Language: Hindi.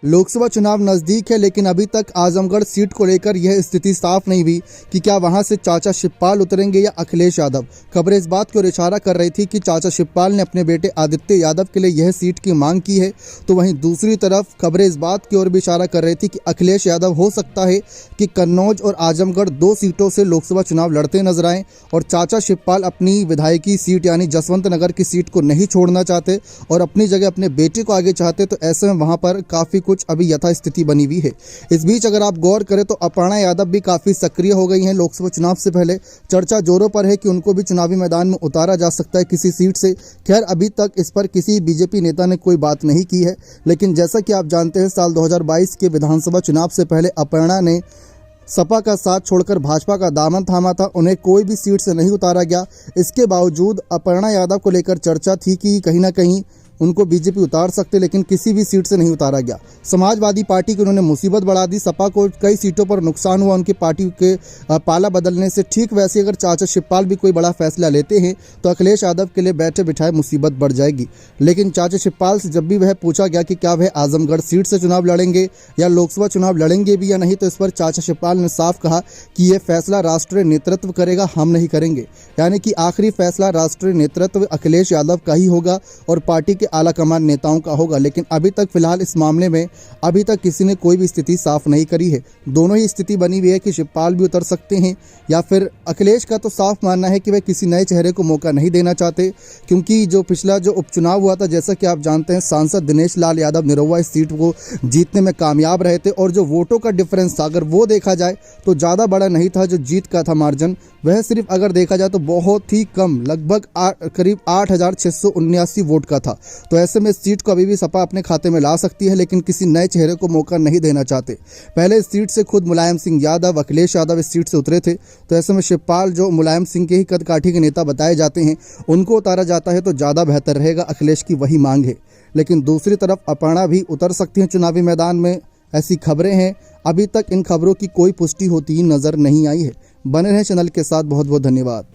लोकसभा चुनाव नजदीक है, लेकिन अभी तक आजमगढ़ सीट को लेकर यह स्थिति साफ नहीं हुई कि क्या वहां से चाचा शिवपाल उतरेंगे या अखिलेश यादव। खबरें इस बात की ओर इशारा कर रही थी कि चाचा शिवपाल ने अपने बेटे आदित्य यादव के लिए यह सीट की मांग की है, तो वहीं दूसरी तरफ खबरें इस बात की ओर भी इशारा कर रही थी कि अखिलेश यादव हो सकता है कि कन्नौज और आजमगढ़ 2 सीटों से लोकसभा चुनाव लड़ते नजर आए और चाचा शिवपाल अपनी विधायकी सीट यानी जसवंत नगर की सीट को नहीं छोड़ना चाहते और अपनी जगह अपने बेटे को आगे चाहते। तो ऐसे में वहां पर काफी कुछ अभी यथास्थिति बनी हुई है। इस बीच अगर आप गौर करें तो अपर्णा यादव भी काफी सक्रिय हो गई हैं। लोकसभा चुनाव से पहले चर्चा जोरों पर है कि उनको भी चुनावी मैदान में उतारा जा सकता है किसी सीट से। खैर, अभी तक इस पर किसी बीजेपी नेता ने कोई बात नहीं की है, लेकिन जैसा कि आप जानते हैं साल 2022 के विधानसभा चुनाव से पहले अपर्णा ने सपा का साथ छोड़कर भाजपा का दामन थामा था। उन्हें कोई भी सीट से नहीं उतारा गया। इसके बावजूद अपर्णा यादव को लेकर चर्चा थी कि कहीं ना कहीं उनको बीजेपी उतार सकते, लेकिन किसी भी सीट से नहीं उतारा गया। समाजवादी पार्टी की उन्होंने मुसीबत बढ़ा दी। सपा को कई सीटों पर नुकसान हुआ उनकी पार्टी के पाला बदलने से। ठीक वैसे अगर चाचा शिवपाल भी कोई बड़ा फैसला लेते हैं तो अखिलेश यादव के लिए बैठे बिठाए मुसीबत बढ़ जाएगी। लेकिन चाचा शिवपाल से जब भी वह पूछा गया कि क्या वह आजमगढ़ सीट से चुनाव लड़ेंगे या लोकसभा चुनाव लड़ेंगे भी या नहीं, तो इस पर चाचा शिवपाल ने साफ कहा कि यह फैसला राष्ट्रीय नेतृत्व करेगा, हम नहीं करेंगे। यानी कि आखिरी फैसला राष्ट्रीय नेतृत्व अखिलेश यादव का ही होगा और पार्टी के आला कमान नेताओं का होगा। लेकिन अभी तक फिलहाल इस मामले में अभी तक किसी ने कोई भी स्थिति साफ नहीं करी है। दोनों ही स्थिति बनी हुई है कि शिवपाल भी उतर सकते हैं या फिर अखिलेश का तो साफ मानना है कि वे किसी नए चेहरे को मौका नहीं देना चाहते, क्योंकि जो पिछला जो उपचुनाव हुआ था, जैसा कि आप जानते हैं, सांसद दिनेश लाल यादव निरहुआ इस सीट को जीतने में कामयाब रहे थे और जो वोटों का डिफरेंस था अगर वो देखा जाए तो ज़्यादा बड़ा नहीं था। जो जीत का था मार्जिन वह सिर्फ अगर देखा जाए तो बहुत ही कम, लगभग करीब 8,679 वोट का था। तो ऐसे में इस सीट को अभी भी सपा अपने खाते में ला सकती है, लेकिन किसी नए चेहरे को मौका नहीं देना चाहते। पहले इस सीट से खुद मुलायम सिंह यादव, अखिलेश यादव इस सीट से उतरे थे। तो ऐसे में शिवपाल जो मुलायम सिंह के ही कदकाठी के नेता बताए जाते हैं, उनको उतारा जाता है तो ज़्यादा बेहतर रहेगा। अखिलेश की वही मांग है। लेकिन दूसरी तरफ अपर्णा भी उतर सकती हैं चुनावी मैदान में, ऐसी खबरें हैं। अभी तक इन खबरों की कोई पुष्टि होती नजर नहीं आई है। बने रहें चैनल के साथ। बहुत बहुत धन्यवाद।